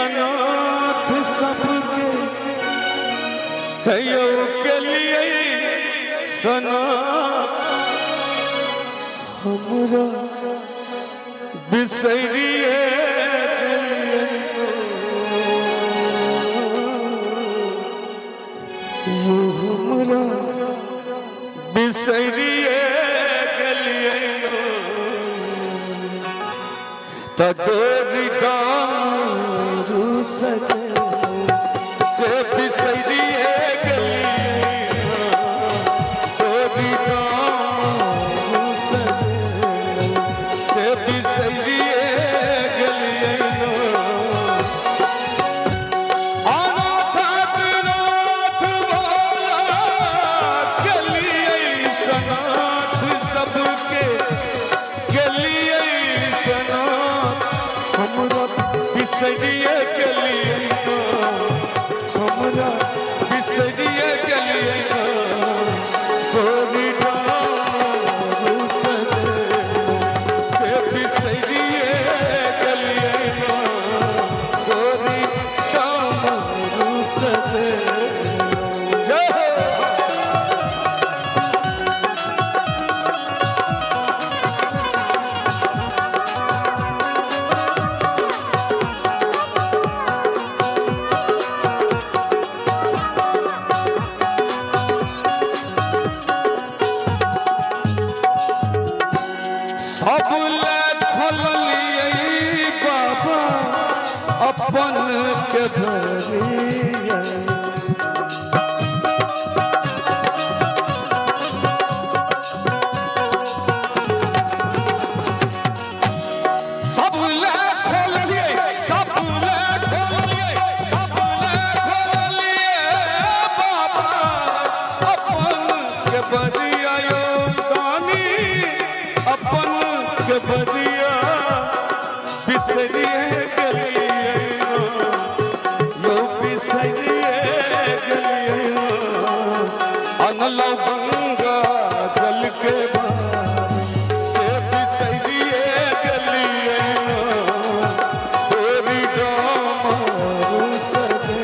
सनाथ सबके है के लिए सनाथ हमरा बिसरिए हमरा बिसरिए तोरी दारू सजे से बिसरिए तोरी दारू सजे से बिसरिए सबके बिसरिए के लिए हमरा बिसरिए के लिए तोरी दारू से बिसरिए के लिए तोरी दारू से अपन के भरिया सब ले खोल लिए सब ले खोल लिए सब ले खोल लिए बाबा अपन के भरिया यो दानी अपन के भरिया बिसरिए के लिए अनलो गंगा जल के से बिसरिए के लिए तोरी दारू सजे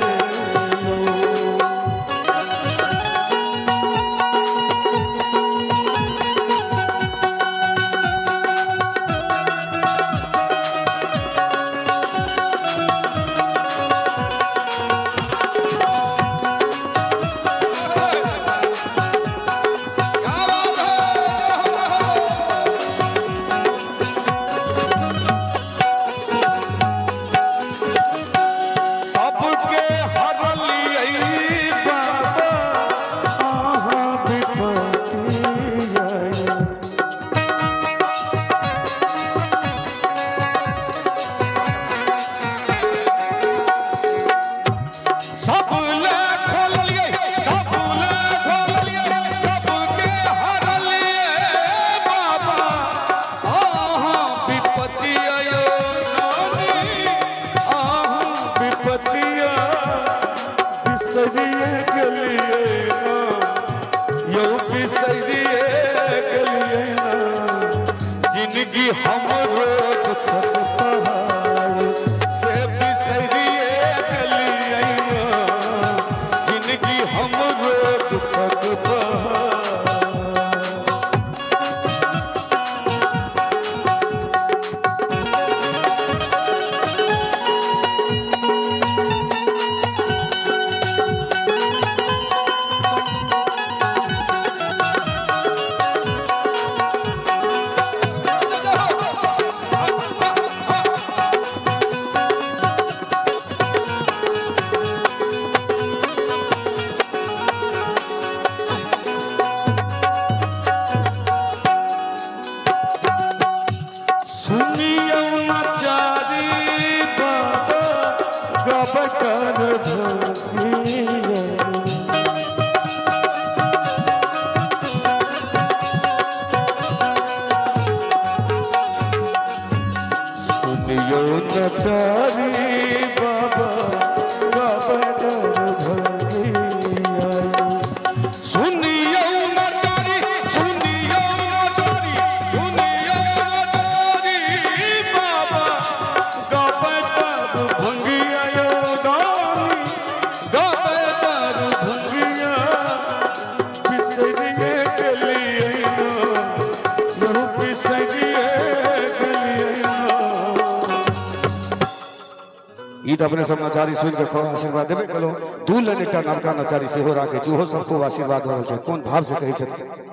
जिंदगी हमरो दुखत पहाड़ से बिसरिए के लिए जिंदगी हमरो दुखत पहाड़ सुनियो नचारी बाबा भंगिया गीत अपने सब नचारी सुन के खूब आशीर्वाद देबे कलो। दू लाइन एकटा नवका नचारी सेहो राखे छी, ओहो सब खूब आशीर्वाद हो रहल छै। कोन भाव से कहै छथिन?